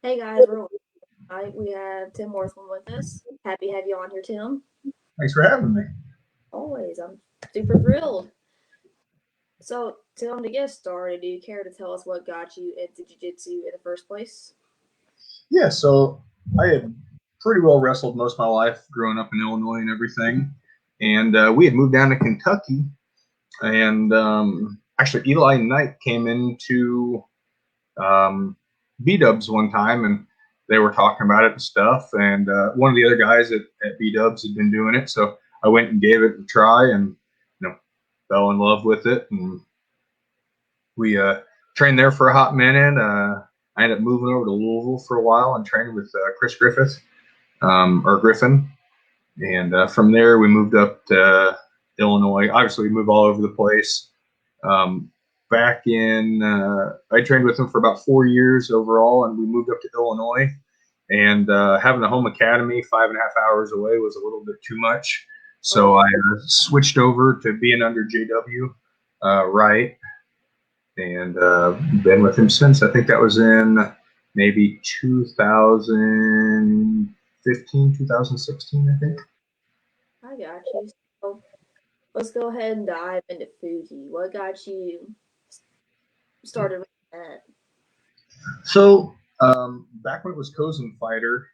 Hey guys, we're tonight. We have Tim Morthland with us. Happy to have you on here, Tim. Thanks for having me. Always, I'm super thrilled. So, Tim, to get started, do you care to tell us what got you into jiu-jitsu in the first place? Yeah, so I had pretty well wrestled most of my life growing up in Illinois and everything. And we had moved down to Kentucky. And actually, Eli Knight came into B Dubs one time and they were talking about it and stuff. And one of the other guys at B Dubs had been doing it. So I went and gave it a try and, fell in love with it. And we trained there for a hot minute. I ended up moving over to Louisville for a while and training with Chris Griffith or Griffin, and from there we moved up to Illinois. Obviously, we moved all over the place. Back in, I trained with him for about 4 years overall, and we moved up to Illinois. And having a home academy 5.5 hours away was a little bit too much, so I switched over to being under JW Wright and been with him since. I think that was in maybe 2015, 2016, I think. I got you. So, let's go ahead and dive into Fuji. What got you started with that? So back when it was Kozen Fighter,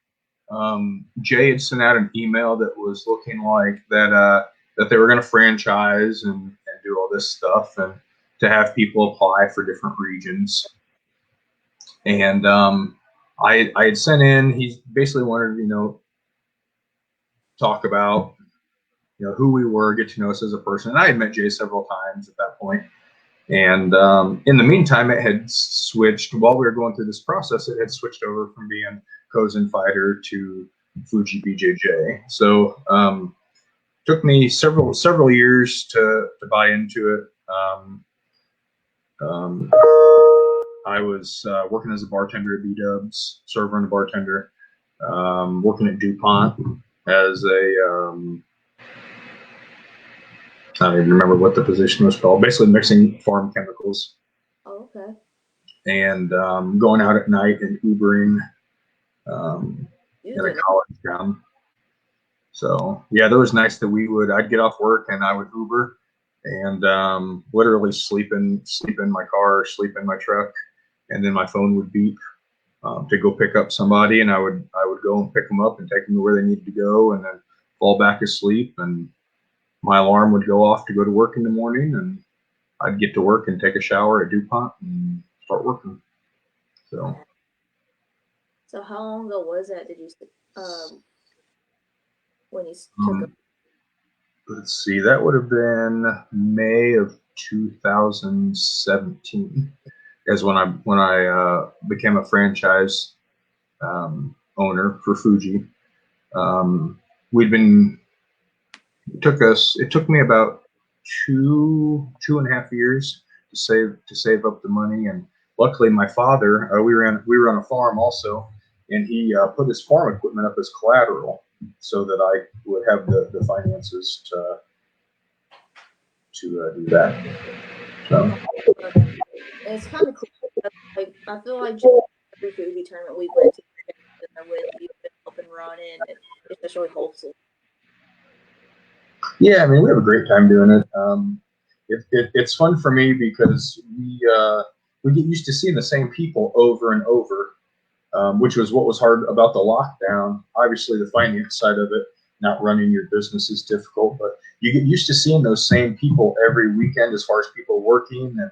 Jay had sent out an email that was looking like that they were going to franchise and do all this stuff and to have people apply for different regions. And I had sent in. He basically wanted talk about who we were, get to know us as a person. And I had met Jay several times at that point. And in the meantime, it had switched while we were going through this process. It had switched over from being Kozen Fighter to Fuji BJJ. So took me several years to buy into it. I was working as a bartender at B Dubs, server and a bartender, working at DuPont as a I don't even remember what the position was called. Basically, mixing farm chemicals. Oh, okay. And going out at night and Ubering in a college town. So yeah, there was nights that I'd get off work and I would Uber and literally sleep in my car or sleep in my truck, and then my phone would beep to go pick up somebody, and I would go and pick them up and take them to where they needed to go, and then fall back asleep, and my alarm would go off to go to work in the morning, and I'd get to work and take a shower at DuPont and start working. So how long ago was that? Did you when you took? Let's see, that would have been May of 2017, is when I became a franchise owner for Fuji. It took me about 2.5 years to save up the money, and luckily my father, we were on a farm also, and he put his farm equipment up as collateral so that I would have the finances to do that. So It's kind of cool. Like I feel like every Fuji tournament we went to, with you help and run in, it's just really wholesome. Yeah, I mean, we have a great time doing it. It's fun for me because we get used to seeing the same people over and over, which was what was hard about the lockdown. Obviously, the finance side of it, not running your business, is difficult, but you get used to seeing those same people every weekend as far as people working. And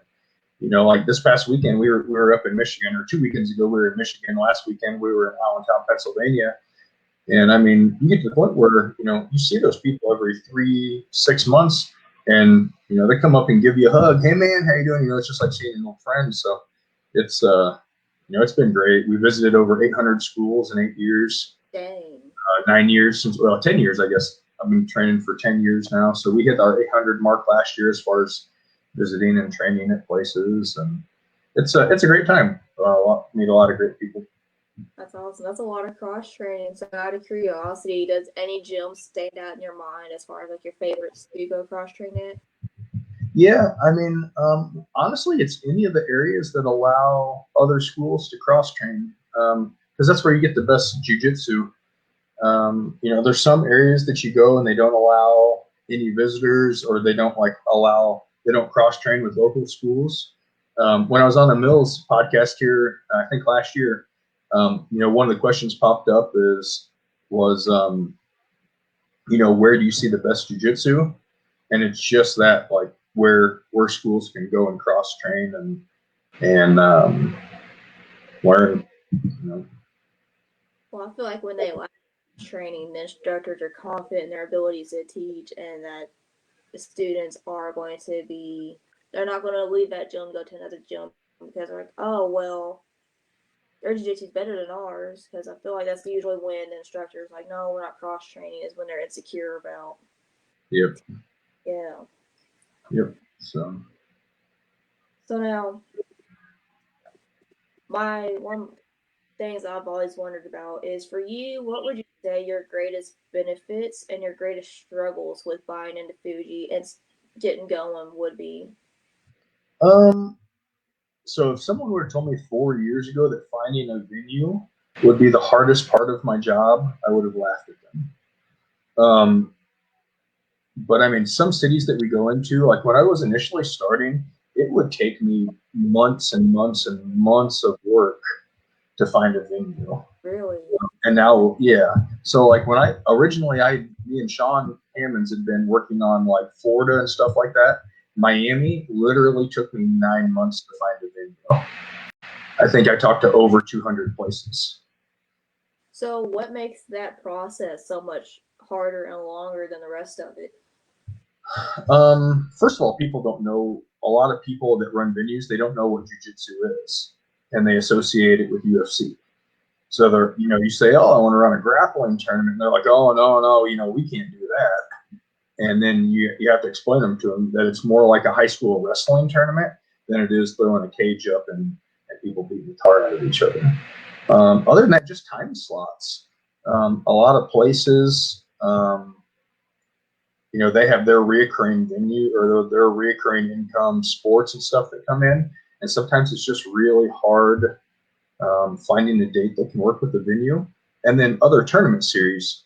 like this past weekend, we were up in Michigan, or 2 weekends ago we were in Michigan. Last weekend we were in Allentown, Pennsylvania. And I mean, you get to the point where, you see those people every 3-6 months, and, they come up and give you a hug. Hey man, how you doing? It's just like seeing an old friend. So it's, it's been great. We visited over 800 schools in 8 years. Dang. 9 years since, 10 years, I guess. I've been training for 10 years now. So we hit our 800 mark last year as far as visiting and training at places. And it's a great time. Meet a lot of great people. That's awesome. That's a lot of cross training. So, out of curiosity, does any gym stand out in your mind as far as like your favorites do you go cross train at? Yeah, I mean, honestly, it's any of the areas that allow other schools to cross train. Because because that's where you get the best jujitsu. You know, there's some areas that you go and they don't allow any visitors, or they don't they don't cross train with local schools. When I was on the Mills podcast here, I think last year, you know, one of the questions popped up was you know, where do you see the best jujitsu? And it's just that, like, where schools can go and cross train and learn. You know. Well, I feel like when they lack training, the instructors are confident in their abilities to teach, and that the students are going to be, they're not going to leave that gym and go to another gym because they're like, oh, well, their jiu-jitsu is better than ours. Because I feel like that's usually when the instructor's like, no, we're not cross training, is when they're insecure about. Yep. Yeah. Yep. So now, one things I've always wondered about is, for you, what would you say your greatest benefits and your greatest struggles with buying into Fuji and getting going would be? Um. So if someone would have told me 4 years ago that finding a venue would be the hardest part of my job, I would have laughed at them. But I mean, some cities that we go into, like when I was initially starting, it would take me months and months and months of work to find a venue. Really? And now, yeah. So like when I originally, me and Sean Hammonds had been working on like Florida and stuff like that. Miami literally took me 9 months to find a venue. I think I talked to over 200 places. So what makes that process so much harder and longer than the rest of it? First of all, people don't know. A lot of people that run venues, they don't know what jujitsu is, and they associate it with UFC. So they're, you know, you say, "Oh, I want to run a grappling tournament," and they're like, "Oh, no, you know, we can't do that." And then you have to explain them to them that it's more like a high school wrestling tournament than it is throwing a cage up and people beating the tar out of each other. Other than that, just time slots. A lot of places, you know, they have their reoccurring venue or their reoccurring income sports and stuff that come in, and sometimes it's just really hard finding a date that can work with the venue. And then other tournament series.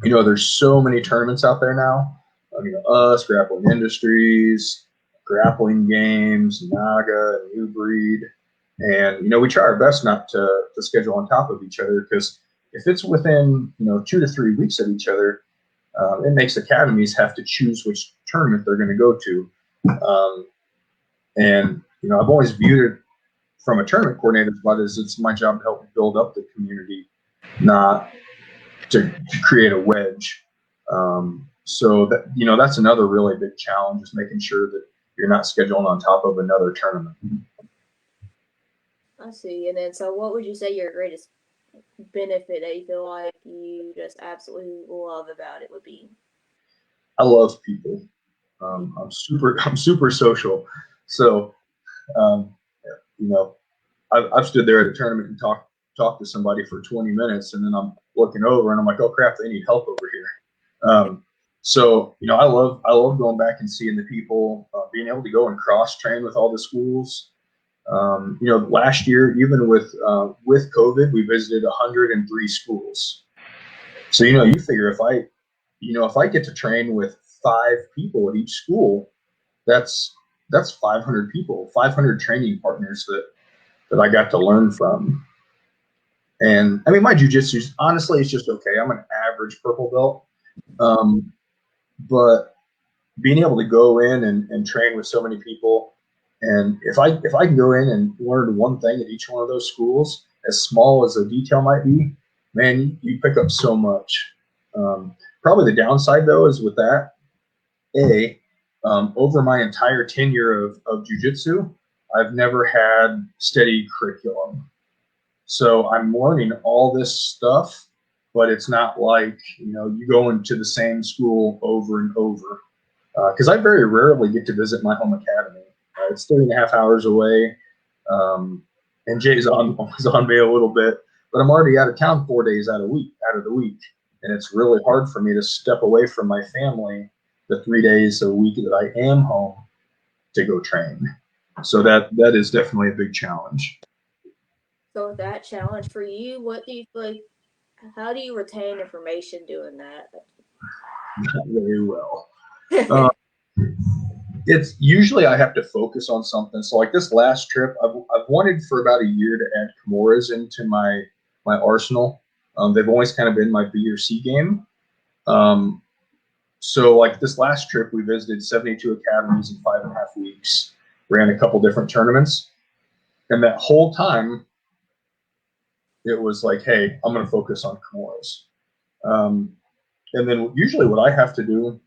You know, there's so many tournaments out there now. You know, us, Grappling Industries, Grappling Games, Naga, New Breed. And, you know, we try our best not to schedule on top of each other, because if it's within, you know, 2 to 3 weeks of each other, it makes academies have to choose which tournament they're going to go to. And, you know, I've always viewed it from a tournament coordinator's spot as it's my job to help build up the community, not to create a wedge. So that, you know, that's another really big challenge, is making sure that you're not scheduling on top of another tournament. I see. And then, so what would you say your greatest benefit that you feel like you just absolutely love about it would be? I love people. I'm super social. So, you know, I've stood there at a tournament and talk to somebody for 20 minutes, and then I'm looking over and I'm like, oh crap, they need help over here. So, you know, I love going back and seeing the people, being able to go and cross train with all the schools. You know, last year, even with COVID, we visited 103 schools. So, you know, you figure if I get to train with 5 people at each school, that's 500 people, 500 training partners that I got to learn from. And I mean, my jujitsu, honestly, it's just okay. I'm an average purple belt. But being able to go in and train with so many people, and if I can go in and learn one thing at each one of those schools, as small as the detail might be, man, you pick up so much. Probably the downside, though, is with that, over my entire tenure of jujitsu, I've never had steady curriculum. So I'm learning all this stuff, but it's not like, you know, you go into the same school over and over. Because I very rarely get to visit my home academy. It's 3.5 hours away. And Jay's was on me a little bit, but I'm already out of town 4 days out of the week. And it's really hard for me to step away from my family the 3 days a week that I am home to go train. So that is definitely a big challenge. So with that challenge for you, what do you feel like? How do you retain information doing that? Not very well. Uh, it's usually I have to focus on something. So like this last trip, I've wanted for about a year to add Kimoras into my arsenal. They've always kind of been my B or C game. Um, so like this last trip, we visited 72 academies in 5.5 weeks, ran a couple different tournaments, and that whole time it was like, hey, I'm going to focus on Kimoras. Um, and then usually what I have to do,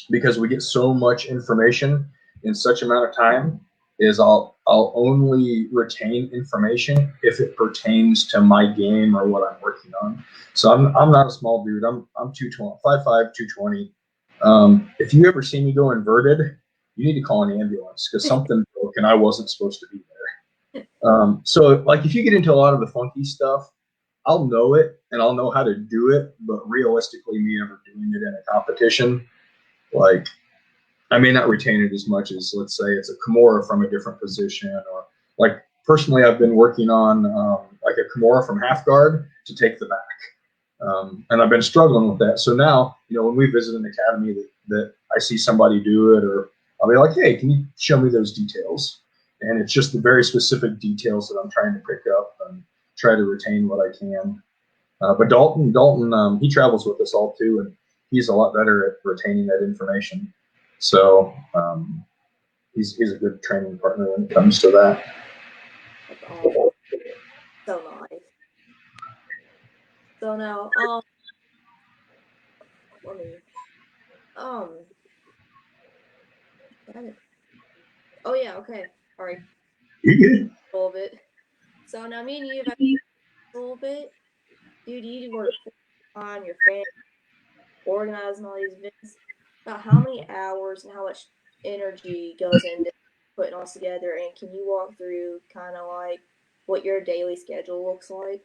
because we get so much information in such amount of time, is I'll only retain information if it pertains to my game or what I'm working on. So I'm not a small dude. I'm 220, 5'5", 220. If you ever see me go inverted, you need to call an ambulance because something broke and I wasn't supposed to be there. So like if you get into a lot of the funky stuff, I'll know it and I'll know how to do it, but realistically, me ever doing it in a competition, like I may not retain it as much as, let's say, it's a Kimura from a different position, or like personally, I've been working on like a Kimura from half guard to take the back, and I've been struggling with that. So now, when we visit an academy that I see somebody do it, or I'll be like, hey, can you show me those details? And it's just the very specific details that I'm trying to pick up and try to retain what I can. But Dalton, he travels with us all too, and he's a lot better at retaining that information. So he's a good training partner when it comes to that. That's awesome. So nice. So now, let me, um, oh yeah, okay, all right, You good? a little bit. So now, me and you have a little bit, dude. You work on your family, organizing all these events. About how many hours and how much energy goes into putting all this together? And can you walk through kind of like what your daily schedule looks like?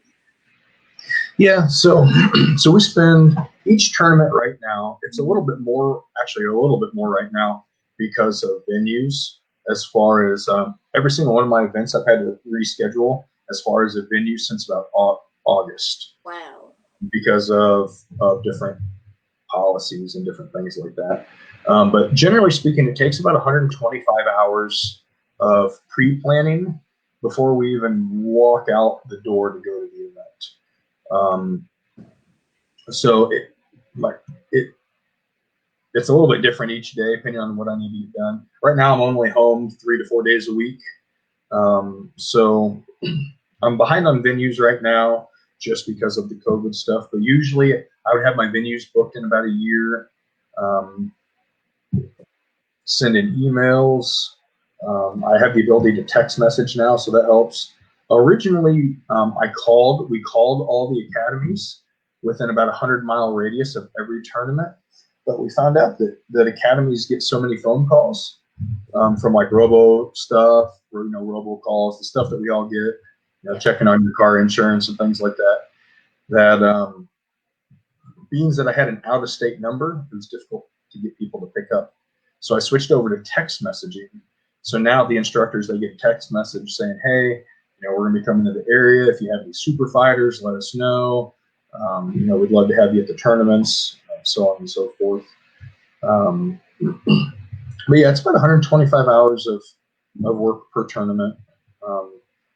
Yeah. So so we spend each tournament right now. It's a little bit more, actually, a little bit more right now because of venues. As far as every single one of my events, I've had to reschedule as far as a venue since about August Wow. because of different policies and different things like that. But generally speaking, it takes about 125 hours of pre-planning before we even walk out the door to go to the event. So like it it's a little bit different each day depending on what I need to get done. Right now, I'm only home 3 to 4 days a week, so I'm behind on venues right now just because of the COVID stuff. But usually, I would have my venues booked in about a year. Um, Sending emails. I have the ability to text message now, so that helps. Originally, we called all the academies within about 100-mile radius of every tournament, but we found out that academies get so many phone calls from like robo stuff, or robo calls, the stuff that we all get, checking on your car insurance and things like that. That means that I had an out-of-state number. It was difficult to get people to pick up. So I switched over to text messaging. So now the instructors, they get a text message saying, hey, we're going to be coming to the area. If you have any super fighters, let us know. We'd love to have you at the tournaments, so on and so forth. But yeah, it's about 125 hours of work per tournament.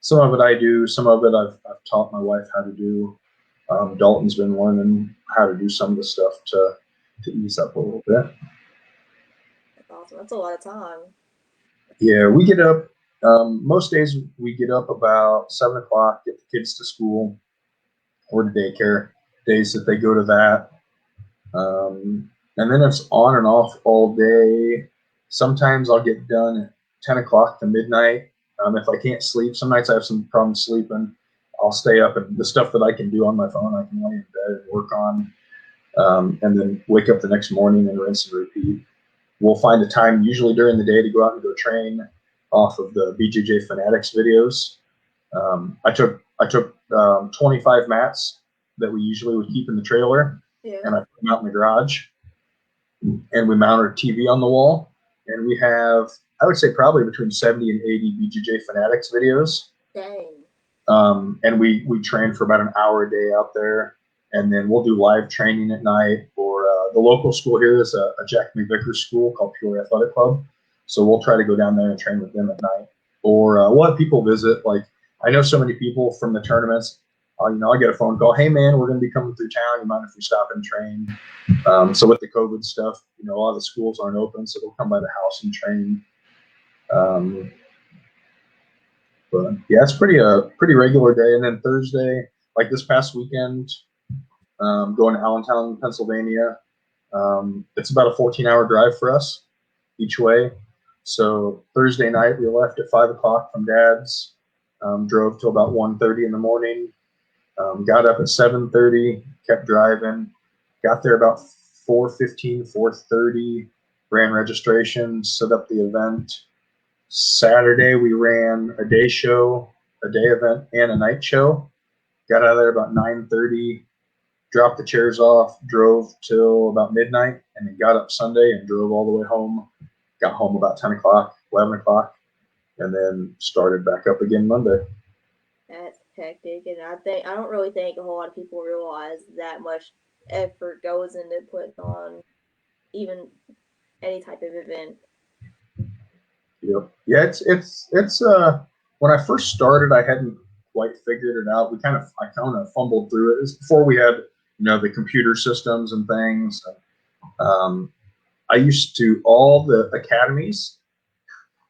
Some of it I do, some of it I've taught my wife how to do. Dalton's been learning how to do some of the stuff to ease up a little bit. That's awesome. That's a lot of time. Yeah, we get up. Most days we get up about 7 o'clock, get the kids to school or to daycare. Days that they go to that, and then it's on and off all day. Sometimes I'll get done at 10 o'clock to midnight. If I can't sleep, some nights I have some problems sleeping. I'll stay up, and the stuff that I can do on my phone, I can lay in bed and work on, and then wake up the next morning and rinse and repeat. We'll find a time, usually during the day, to go out and go train off of the BJJ Fanatics videos. I took 25 mats that we usually would keep in the trailer, and I put them out in the garage, and we mount our TV on the wall, and we have, I would say, probably between 70 and 80 BJJ Fanatics videos. Dang. And we train for about an hour a day out there, and then we'll do live training at night. Or the local school here is a Jack McVickers school called Peoria Athletic Club, so we'll try to go down there and train with them at night. Or we'll have people visit. Like I know so many people from the tournaments. I get a phone call. Hey man, we're going to be coming through town. You mind if we stop and train? So with the COVID stuff, a lot of the schools aren't open, so they'll come by the house and train. But yeah, it's pretty regular day. And then Thursday, like this past weekend, going to Allentown, Pennsylvania. It's about a 14-hour drive for us each way. So Thursday night we left at 5 o'clock from Dad's, drove till about 1:30 in the morning. Got up at 7:30, kept driving, got there about 4:15, 4:30, ran registration, set up the event. Saturday we ran a day show, a day event, and a night show. Got out of there about 9:30, dropped the chairs off, drove till about midnight, and then got up Sunday and drove all the way home. Got home about 10 o'clock, 11 o'clock, and then started back up again Monday. That's hectic, and I don't really think a whole lot of people realize that much effort goes into putting on even any type of event. Yep. Yeah, it's when I first started, I hadn't quite figured it out. I kind of fumbled through it. It was before we had the computer systems and things. I used to all the academies.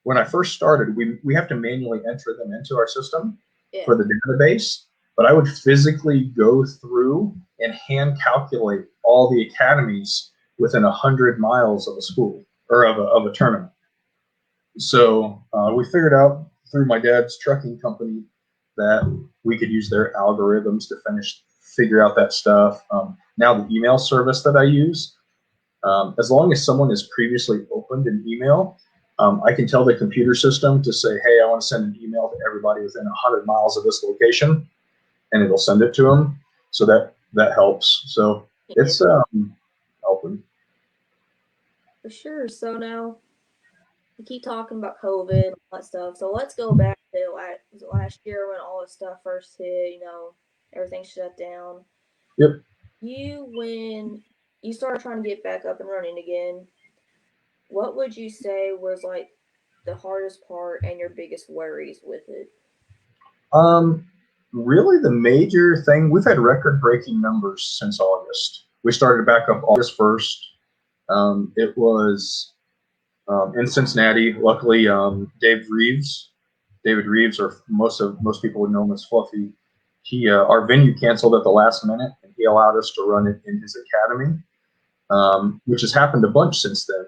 When I first started, we have to manually enter them into our system for the database, but I would physically go through and hand calculate all the academies within 100 miles of a school or of a tournament. So we figured out through my dad's trucking company that we could use their algorithms to figure out that stuff. Now the email service that I use, as long as someone has previously opened an email, I can tell the computer system to say, hey, I want to send an email to everybody within 100 miles of this location, and it'll send it to them. So that helps. So it's helping. For sure. So now we keep talking about COVID and all that stuff. So let's go back to last year when all this stuff first hit. Everything shut down. Yep. When you started trying to get back up and running again, what would you say was like the hardest part and your biggest worries with it? Really the major thing, we've had record-breaking numbers since August. We started back up August 1st. It was in Cincinnati. Luckily, David Reeves, or most people would know him as Fluffy. Our venue canceled at the last minute, and he allowed us to run it in his academy, which has happened a bunch since then.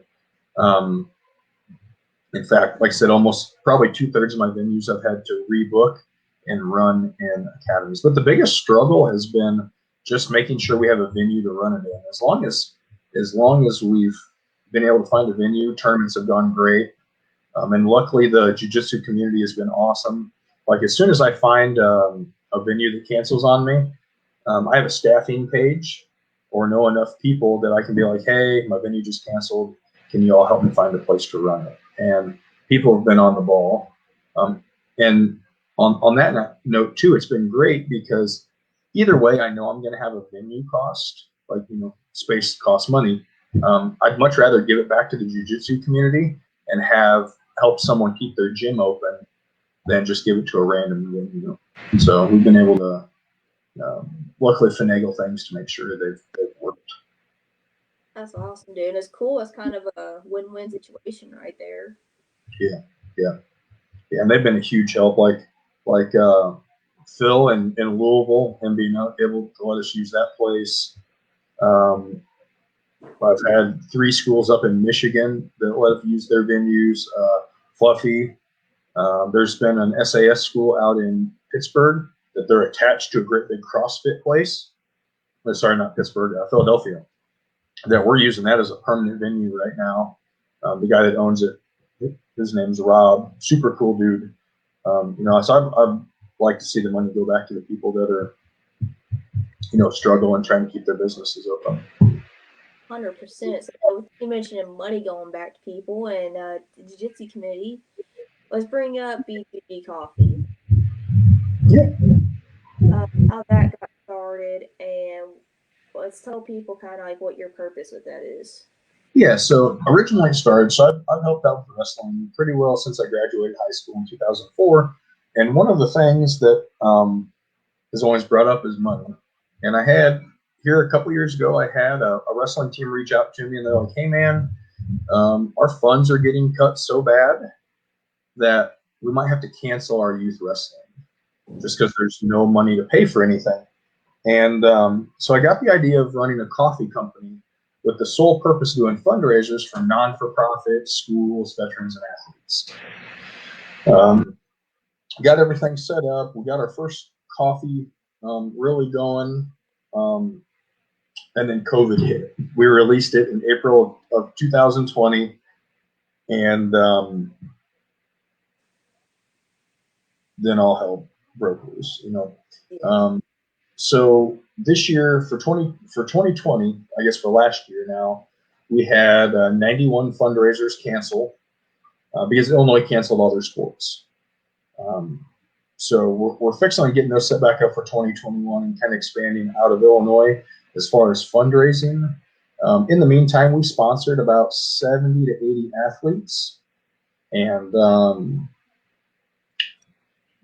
In fact, like I said, almost probably 2/3 of my venues I've had to rebook and run in academies. But the biggest struggle has been just making sure we have a venue to run it in. As long as we've been able to find a venue, tournaments have gone great. And luckily the jiu-jitsu community has been awesome. Like as soon as I find a venue that cancels on me, I have a staffing page or know enough people that I can be like, hey, my venue just canceled. Can you all help me find a place to run it? And people have been on the ball. And on that note too, it's been great because either way, I know I'm going to have a venue cost, like, space costs money. I'd much rather give it back to the jiu-jitsu community and help someone keep their gym open than just give it to a random venue. So we've been able to luckily finagle things to make sure they've worked. That's awesome, dude. It's cool. It's kind of a win-win situation right there. Yeah. And they've been a huge help. Like Phil in Louisville, and being able to let us use that place. I've had 3 schools up in Michigan that let us use their venues. Fluffy. There's been an SAS school out in Pittsburgh that they're attached to a great big CrossFit place. Sorry, not Pittsburgh, Philadelphia. That we're using that as a permanent venue right now. The guy that owns it, his name's Rob. Super cool dude. So I'd like to see the money go back to the people that are, struggling, trying to keep their businesses open. 100%. So you mentioned money going back to people and the jiu-jitsu community. Let's bring up BBG Coffee. Yeah. How that got started, and let's tell people kind of like what your purpose with that is. Yeah, so originally it started, so I've helped out with wrestling pretty well since I graduated high school in 2004. And one of the things that is always brought up is money. And I had here a couple years ago, I had a wrestling team reach out to me and they're like, hey, man, our funds are getting cut so bad that we might have to cancel our youth wrestling just because there's no money to pay for anything. And so I got the idea of running a coffee company with the sole purpose of doing fundraisers for non-for-profit schools, veterans, and athletes. Got everything set up. We got our first coffee really going. And then COVID hit. We released it in April of 2020. And then all hell broke loose, you know. So this year for 2020, I guess for last year now, we had 91 fundraisers cancel because Illinois canceled all their sports. So we're fixing on getting those set back up for 2021 and kind of expanding out of Illinois as far as fundraising. In the meantime, we sponsored about 70 to 80 athletes, and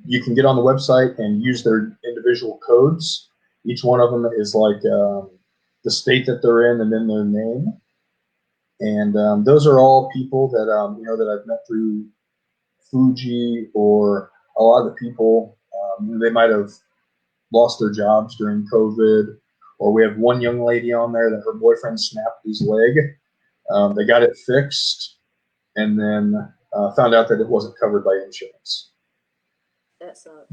you can get on the website and use their individual codes. Each one of them is like the state that they're in and then their name. And those are all people that you know, that I've met through Fuji, or a lot of the people they might have lost their jobs during COVID. Or we have one young lady on there that her boyfriend snapped his leg. They got it fixed, and then found out that it wasn't covered by insurance. That sucks.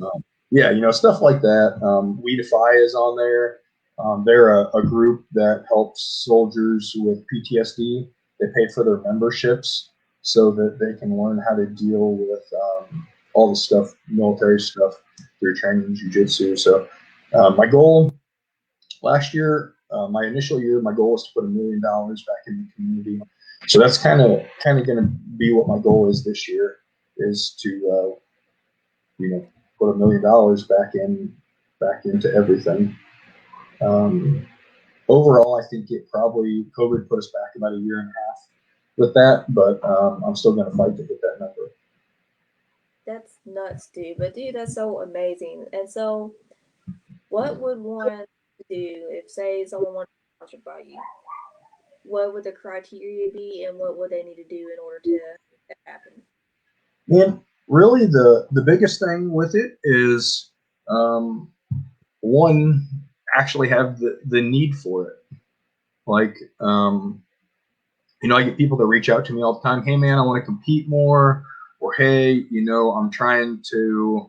Yeah, you know, stuff like that. We Defy is on there. They're a group that helps soldiers with PTSD. They pay for their memberships so that they can learn how to deal with all the stuff, military stuff, through training jiu-jitsu. So my goal last year, my initial year, my goal was to put $1 million back in the community. So that's kind of going to be what my goal is this year, is to you know, put $1 million back into everything. Overall, I think COVID put us back about a year and a half with that, but I'm still going to fight to hit that number. That's nuts, dude. But dude, that's so amazing. And so, what would one do if, say, someone wanted to be sponsored by you? What would the criteria be, and what would they need to do in order to make that happen? And really, the biggest thing with it is one, actually have the need for it. Like, you know, I get people that reach out to me all the time. Hey, man, I want to compete more. Or, hey, you know, I'm trying to,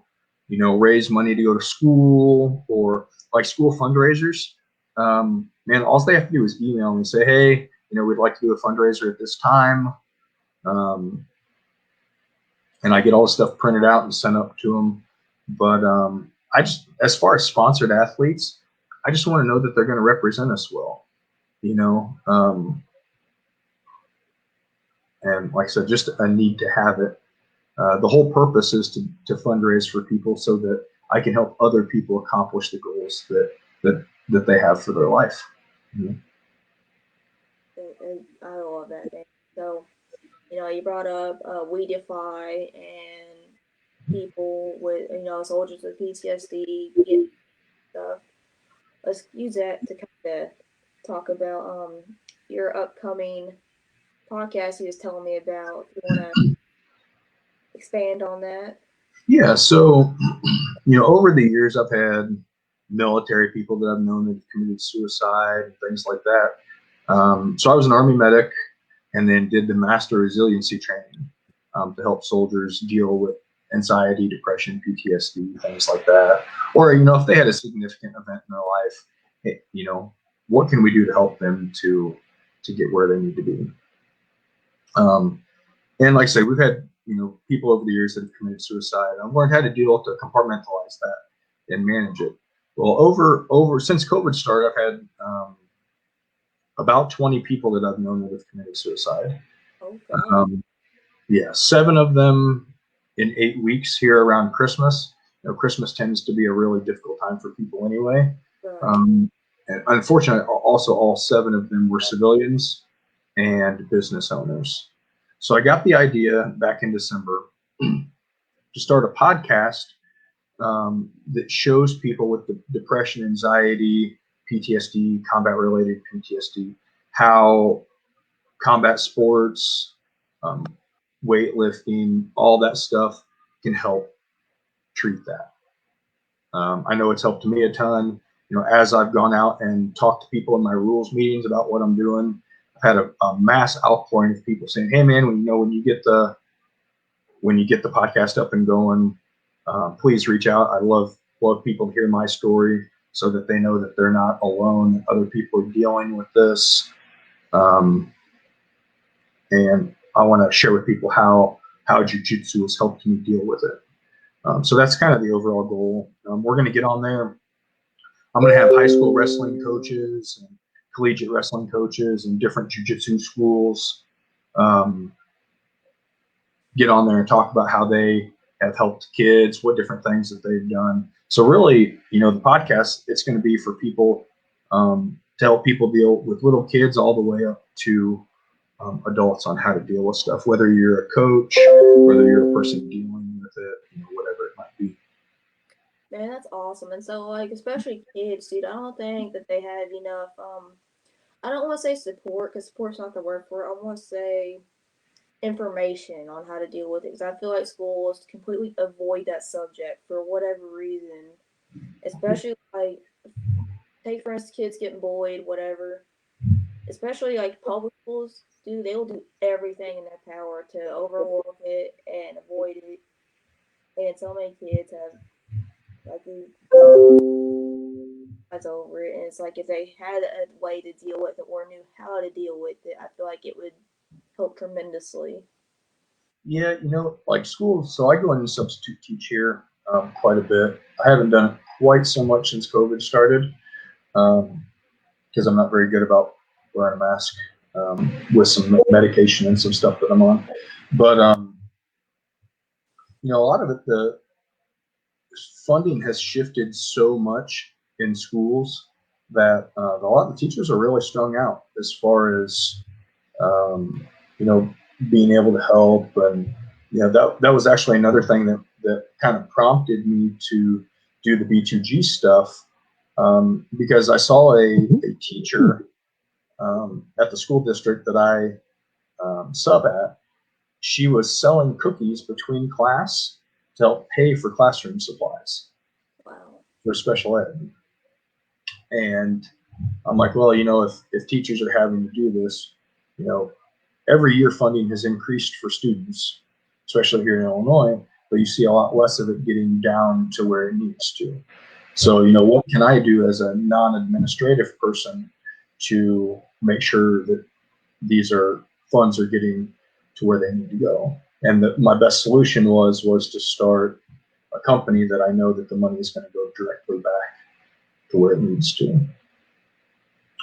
you know, raise money to go to school, or like school fundraisers. Man, all they have to do is email me and say, hey, you know, we'd like to do a fundraiser at this time. And I get all the stuff printed out and sent up to them. But I just, as far as sponsored athletes, I just want to know that they're going to represent us well, you know. And like I said, just a need to have it. The whole purpose is to fundraise for people so that I can help other people accomplish the goals that they have for their life. Mm-hmm. I love that, man. So, you know, you brought up We Defy and people with, you know, soldiers with PTSD getting stuff. Let's use that to kind of talk about your upcoming podcast you was telling me about. You want to expand on that? Yeah, so, you know, over the years, I've had military people that I've known that have committed suicide and things like that. So I was an Army medic, and then did the master resiliency training to help soldiers deal with anxiety, depression, PTSD, things like that. Or, you know, if they had a significant event in their life, hey, you know, what can we do to help them to get where they need to be? And like I say, we've had, you know, people over the years that have committed suicide. I've learned how to deal to compartmentalize that and manage it. Well, over since COVID started, I've had about 20 people that I've known that have committed suicide. Okay. Yeah, 7 of them in 8 weeks here around Christmas, Christmas tends to be a really difficult time for people anyway. Right. And unfortunately, also all 7 of them were civilians and business owners. So I got the idea back in December to start a podcast that shows people with depression, anxiety, PTSD, combat-related PTSD, how combat sports, um, weightlifting, all that stuff can help treat that. I know it's helped me a ton. As I've gone out and talked to people in my rules meetings about what I'm doing, I've had a mass outpouring of people saying, "Hey, man, when you get the podcast up and going, please reach out. I love people to hear my story so that they know that they're not alone. Other people are dealing with this, and I want to share with people how jiu-jitsu has helped me deal with it." So that's kind of the overall goal. We're going to get on there. I'm going to have high school wrestling coaches and collegiate wrestling coaches and different jiu-jitsu schools get on there and talk about how they have helped kids, what different things that they've done. So really, the podcast, it's going to be for people to help people deal with little kids all the way up to adults on how to deal with stuff, whether you're a coach, whether you're a person dealing with it, whatever it might be. Man, that's awesome. And so, like, especially kids, dude, I don't think that they have enough, I don't want to say support, because support's not the word for it. I want to say information on how to deal with it, because I feel like schools completely avoid that subject for whatever reason. Especially, like, take for instance, kids getting bullied, whatever. Especially, like, public schools, dude, they will do everything in their power to overlook it and avoid it. And so many kids have, like, that's over it. And it's like if they had a way to deal with it or knew how to deal with it, I feel like it would help tremendously. Yeah, like schools. So I go in and substitute teach here quite a bit. I haven't done it quite so much since COVID started because I'm not very good about wearing a mask with some medication and some stuff that I'm on. But a lot of it, the funding has shifted so much in schools that a lot of the teachers are really strung out as far as being able to help. And that was actually another thing that kind of prompted me to do the B2G stuff because I saw a teacher at the school district that I sub at. She was selling cookies between class to help pay for classroom supplies. Wow. For special ed. And I'm like, well, if teachers are having to do this, every year funding has increased for students, especially here in Illinois, but you see a lot less of it getting down to where it needs to. So, what can I do as a non-administrative person to make sure that these funds are getting to where they need to go? And my best solution was to start a company that I know that the money is going to go directly back to where it needs to.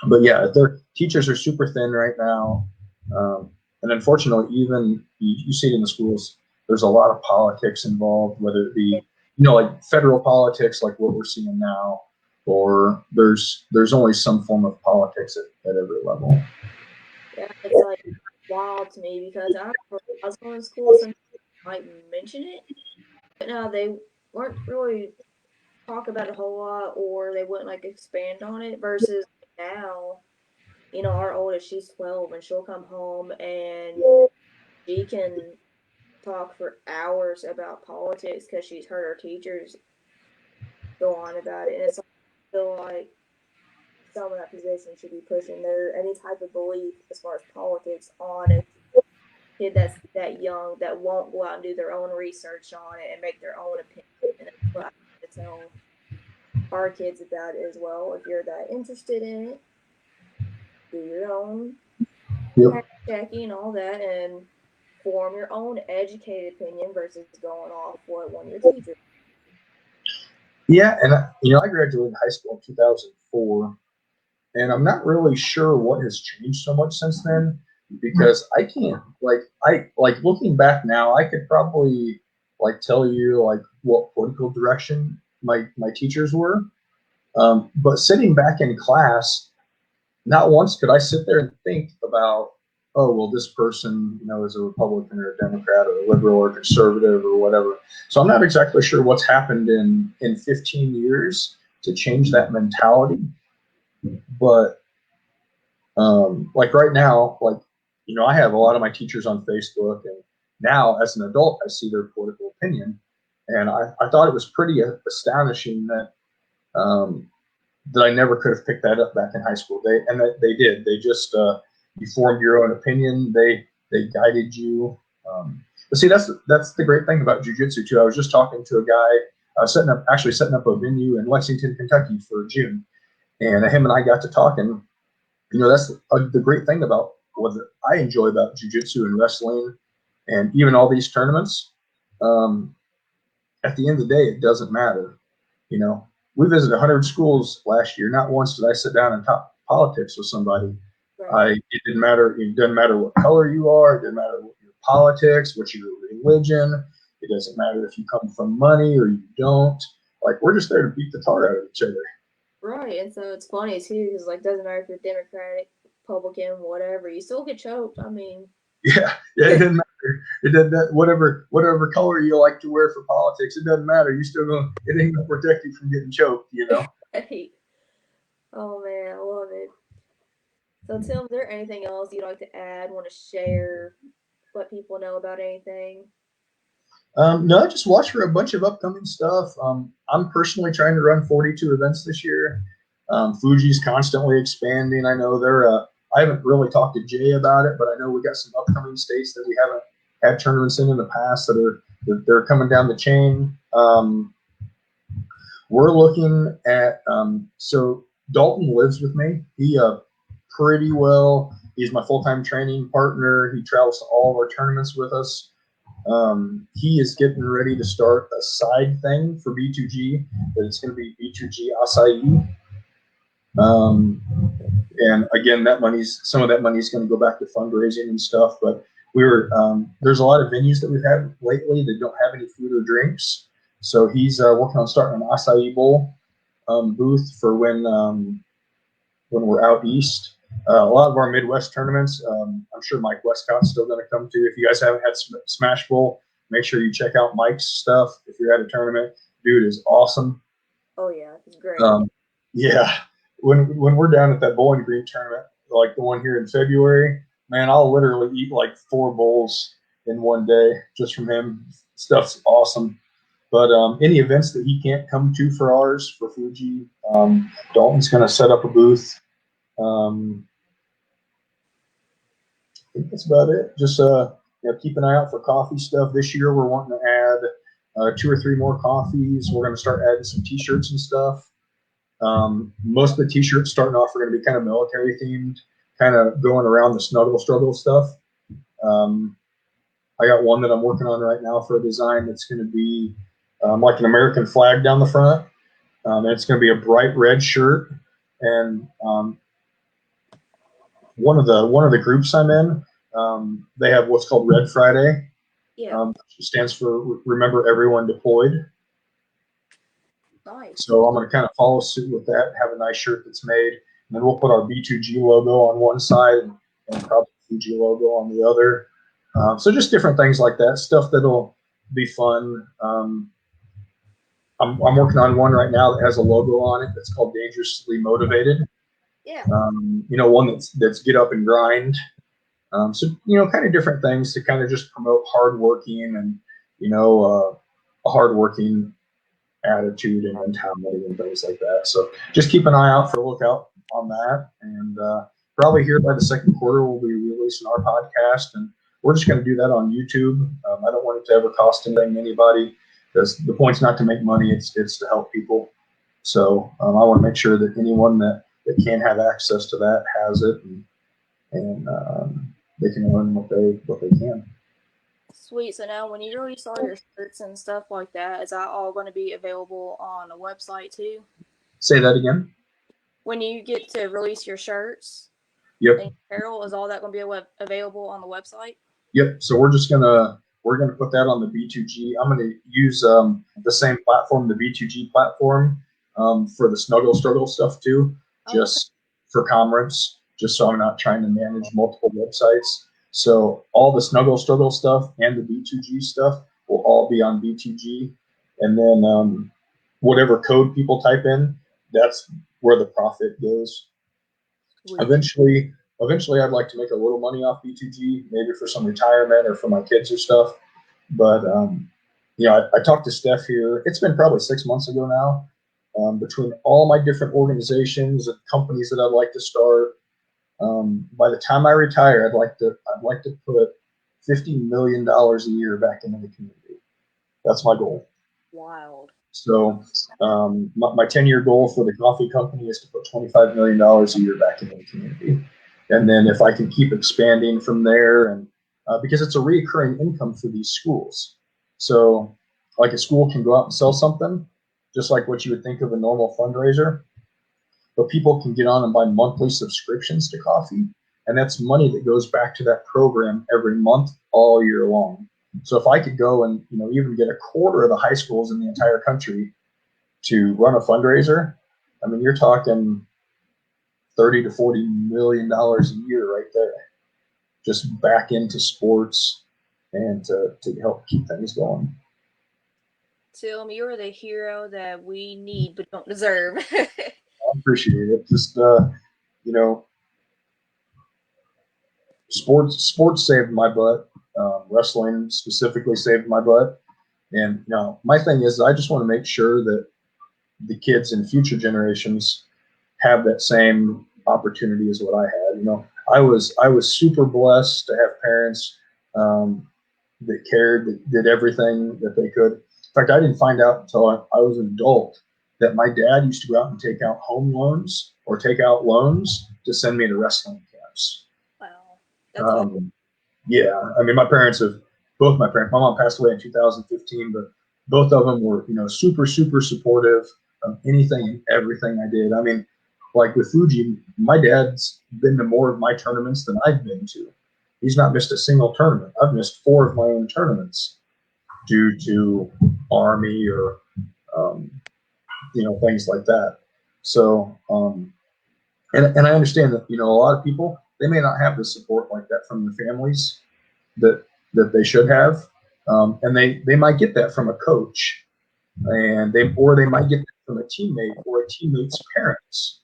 But yeah, their teachers are super thin right now. And unfortunately, even you see it in the schools, there's a lot of politics involved, whether it be, like federal politics, like what we're seeing now, or there's only some form of politics at every level. Yeah, it's like wild to me because I was going to school, some might mention it, but no, they weren't really talk about it a whole lot, or they wouldn't like expand on it. Versus now, our oldest, she's 12, and she'll come home and she can talk for hours about politics because she's heard her teachers go on about it, and it's like, I feel like someone in that position should be pushing their any type of belief as far as politics on a kid that's that young that won't go out and do their own research on it and make their own opinion. And that's what I have to tell our kids about it as well. If you're that interested in it, do your own fact checking, all that, and form your own educated opinion versus going off what one of your teachers. Yeah, and I graduated high school in 2004, and I'm not really sure what has changed so much since then because I can't like looking back now, I could probably like tell you like what political direction my teachers were. But sitting back in class, not once could I sit there and think about, oh, well, this person, is a Republican or a Democrat or a liberal or conservative or whatever. So I'm not exactly sure what's happened in 15 years to change that mentality. But like right now, like, I have a lot of my teachers on Facebook, and now as an adult, I see their political opinion. And I thought it was pretty astonishing that I never could have picked that up back in high school. They did. They just you formed your own opinion. They guided you. But see, that's the great thing about jiu-jitsu too. I was just talking to a guy setting up a venue in Lexington, Kentucky for June, and him and I got to talking. That's the great thing about what I enjoy about jiu-jitsu and wrestling, and even all these tournaments. At the end of the day, it doesn't matter. We visited 100 schools last year. Not once did I sit down and talk politics with somebody. Right. It didn't matter. It doesn't matter what color you are. It doesn't matter what your politics, what your religion. It doesn't matter if you come from money or you don't. Like, we're just there to beat the tar out of each other. Right, and so it's funny too, because like doesn't matter if you're Democratic, Republican, whatever, you still get choked. I mean, Yeah, it doesn't matter. It doesn't whatever color you like to wear for politics. It doesn't matter. You still going. It ain't gonna protect you from getting choked. hey, oh man, I love it. So Tim, is there anything else you'd like to add? Want to share? Let people know about anything? No, just watch for a bunch of upcoming stuff. I'm personally trying to run 42 events this year. Fuji's constantly expanding. I know I haven't really talked to Jay about it, but I know we got some upcoming states that we haven't had tournaments in the past they're coming down the chain. We're looking at so Dalton lives with me. He pretty well. He's my full-time training partner. He travels to all of our tournaments with us. He is getting ready to start a side thing for B2G, but it's going to be B2G Acai. And again, some of that money is going to go back to fundraising and stuff. But there's a lot of venues that we've had lately that don't have any food or drinks. So he's working on starting an acai bowl booth for when we're out east. A lot of our Midwest tournaments, I'm sure Mike Westcott's still going to come to. If you guys haven't had Smash Bowl, make sure you check out Mike's stuff. If you're at a tournament, dude is awesome. Oh yeah, it's great. Yeah, when we're down at that Bowling Green tournament, like the one here in February, man, I'll literally eat like 4 bowls in one day just from him. Stuff's awesome. But any events that he can't come to for ours, for Fuji, Dalton's going to set up a booth. I think that's about it. Just keep an eye out for coffee stuff. This year we're wanting to add 2 or 3 more coffees. We're going to start adding some T-shirts and stuff. Most of the T-shirts starting off are going to be kind of military themed, kind of going around the snuggle struggle stuff. I got one that I'm working on right now for a design that's going to be like an American flag down the front. And it's going to be a bright red shirt. And one of the groups I'm in, they have what's called Red Friday. Yeah. Which stands for Remember Everyone Deployed. Nice. So I'm going to kind of follow suit with that, have a nice shirt that's made, and then we'll put our B2G logo on one side and probably Fuji logo on the other. So just different things like that, stuff that'll be fun. I'm working on one right now that has a logo on it that's called Dangerously Motivated. Yeah. One that's get up and grind. So kind of different things to kind of just promote hardworking and a hardworking attitude and mentality and things like that. So just keep an eye out for a lookout on that. And probably here by the second quarter, we'll be releasing our podcast, and we're just going to do that on YouTube. I don't want it to ever cost anything to anybody, because the point's not to make money. It's to help people. So I want to make sure that anyone that can have access to that has it, and they can learn what they can. Sweet. So now when you release all your shirts and stuff like that, is that all going to be available on a website too? Say that again. When you get to release your shirts, yep, and apparel, is all that going to be available on the website? Yep. So we're we're going to put that on the B2G. I'm going to use the same platform, the B2G platform, for the Snuggle Struggle stuff too, just for commerce, just so I'm not trying to manage multiple websites. So all the Snuggle Struggle stuff and the B2G stuff will all be on B2G. And then whatever code people type in, that's where the profit goes. Eventually, I'd like to make a little money off B2G, maybe for some retirement or for my kids or stuff. But I talked to Steph here. It's been probably 6 months ago now. Between all my different organizations and companies that I'd like to start, by the time I retire, I'd like to put $50 million a year back into the community. That's my goal. Wild. So my 10-year goal for the coffee company is to put $25 million a year back into the community. And then if I can keep expanding from there, and because it's a recurring income for these schools. So like a school can go out and sell something, just like what you would think of a normal fundraiser, but people can get on and buy monthly subscriptions to coffee. And that's money that goes back to that program every month, all year long. So if I could go and even get a quarter of the high schools in the entire country to run a fundraiser, I mean, you're talking $30 to $40 million a year right there, just back into sports and to help keep things going. Tim, you're the hero that we need but don't deserve. I appreciate it. Just sports saved my butt. Wrestling specifically saved my butt. And my thing is, I just want to make sure that the kids in future generations have that same opportunity as what I had. I was super blessed to have parents that cared, that did everything that they could. In fact, I didn't find out until I was an adult that my dad used to go out and take out home loans or take out loans to send me to wrestling camps. Wow. That's awesome. Yeah, I mean, both my parents, my mom passed away in 2015, but both of them were, super, super supportive of anything and everything I did. I mean, like with Fuji, my dad's been to more of my tournaments than I've been to. He's not missed a single tournament. I've missed 4 of my own tournaments due to Army or, things like that. So, and I understand that, a lot of people, they may not have the support like that from the families that they should have. And they might get that from a coach, and they might get that from a teammate or a teammate's parents,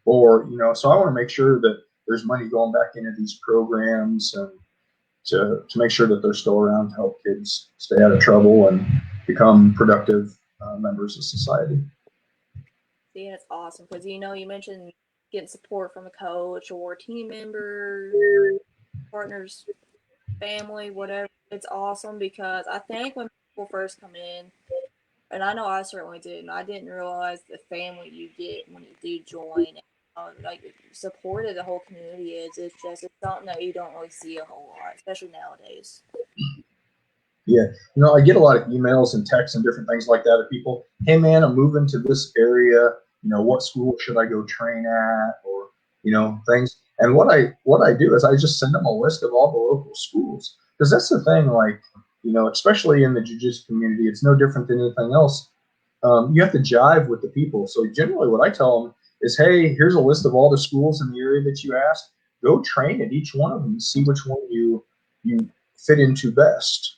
or so I want to make sure that there's money going back into these programs and to make sure that they're still around to help kids stay out of trouble and become productive members of society. See, that's awesome because you mentioned getting support from a coach or a team member, partners, family, whatever. It's awesome because I think when people first come in, and I know I certainly did, and I didn't realize the family you get when you do join, and like support of the whole community is. It's something that you don't really see a whole lot, especially nowadays. Yeah, I get a lot of emails and texts and different things like that of people. Hey, man, I'm moving to this area. What school should I go train at, or things. And what I do is I just send them a list of all the local schools, because that's the thing. Like especially in the jiu-jitsu community, it's no different than anything else. You have to jive with the people. So generally, what I tell them is, hey, here's a list of all the schools in the area that you asked. Go train at each one of them and see which one you fit into best.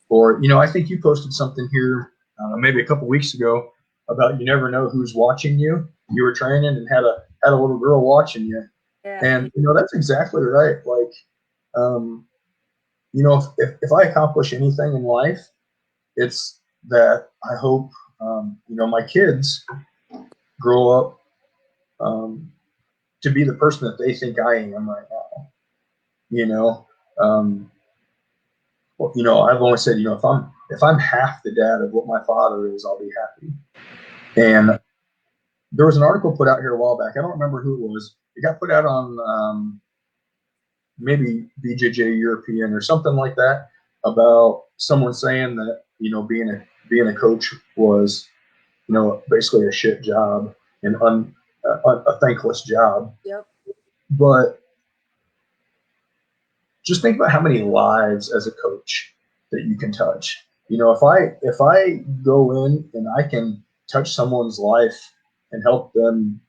Or, I think you posted something here maybe a couple weeks ago about you never know who's watching you. You were training and had a little girl watching you. Yeah. And, that's exactly right. Like, if I accomplish anything in life, it's that I hope, my kids grow up to be the person that they think I am right now. I've always said, if I'm half the dad of what my father is, I'll be happy. And there was an article put out here a while back. I don't remember who it was. It got put out on maybe BJJ European or something like that, about someone saying that being a coach was basically a shit job and a thankless job. Yep. But just think about how many lives as a coach that you can touch. You know, if I go in and I can touch someone's life and help them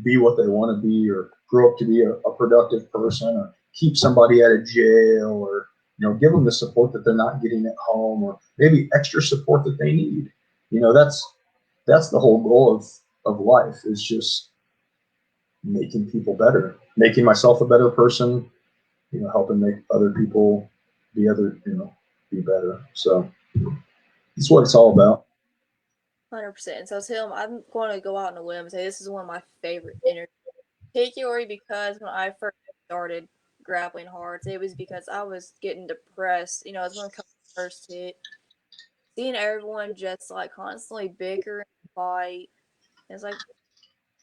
be what they want to be, or grow up to be a productive person, or keep somebody out of jail, or give them the support that they're not getting at home, or maybe extra support that they need. That's the whole goal of life, is just making people better, making myself a better person, helping make other people be better. So that's what it's all about. 100%. So Tim, I'm going to go out on a limb and say this is one of my favorite interviews, particularly because when I first started grappling hard, it was because I was getting depressed. As when COVID first hit, seeing everyone just like constantly bicker and fight. It's like,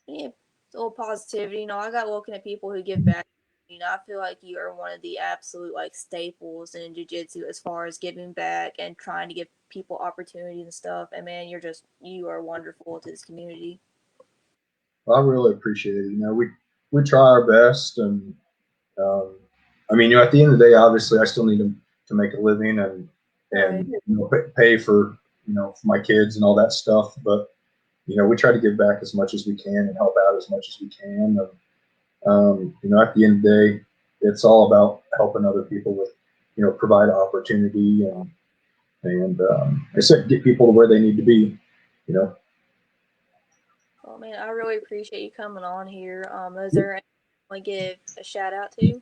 yeah, a little positivity. I got looking at people who give back. I feel like you are one of the absolute like staples in jiu-jitsu as far as giving back and trying to give people opportunities and stuff. And man, you are wonderful to this community. Well, I really appreciate it. We try our best, and I mean, at the end of the day, obviously, I still need to make a living and Right. pay for for my kids and all that stuff. But we try to give back as much as we can and help out as much as we can. And at the end of the day, it's all about helping other people with provide opportunity and I said, get people to where they need to be. Well, man, I really appreciate you coming on here. Is there anyone I give a shout out to?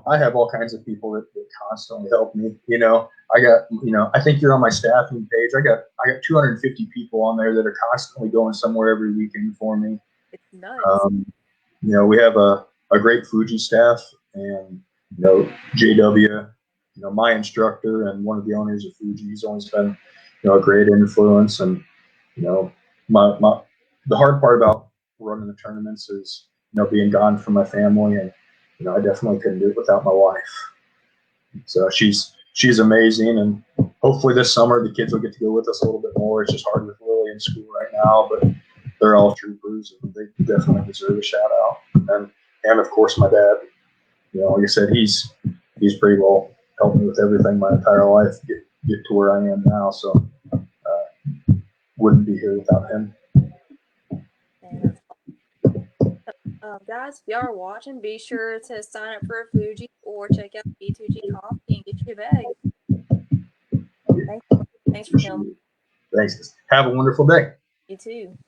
I have all kinds of people that constantly help me. I got, I think you're on my staffing page. I got 250 people on there that are constantly going somewhere every weekend for me. It's nuts. We have a great Fuji staff, and JW, my instructor and one of the owners of Fuji. He's always been, a great influence. And my the hard part about running the tournaments is being gone from my family, and I definitely couldn't do it without my wife. So she's amazing, and hopefully this summer the kids will get to go with us a little bit more. It's just hard with Lily in school right now, but they're all troopers, and they definitely deserve a shout out. And of course my dad. Like I said, he's pretty well helped me with everything my entire life get to where I am now. So wouldn't be here without him. Guys, if y'all are watching, be sure to sign up for a Fuji or check out B2G Coffee and get you a bag. Thanks for filming. Thanks. Have a wonderful day. You too.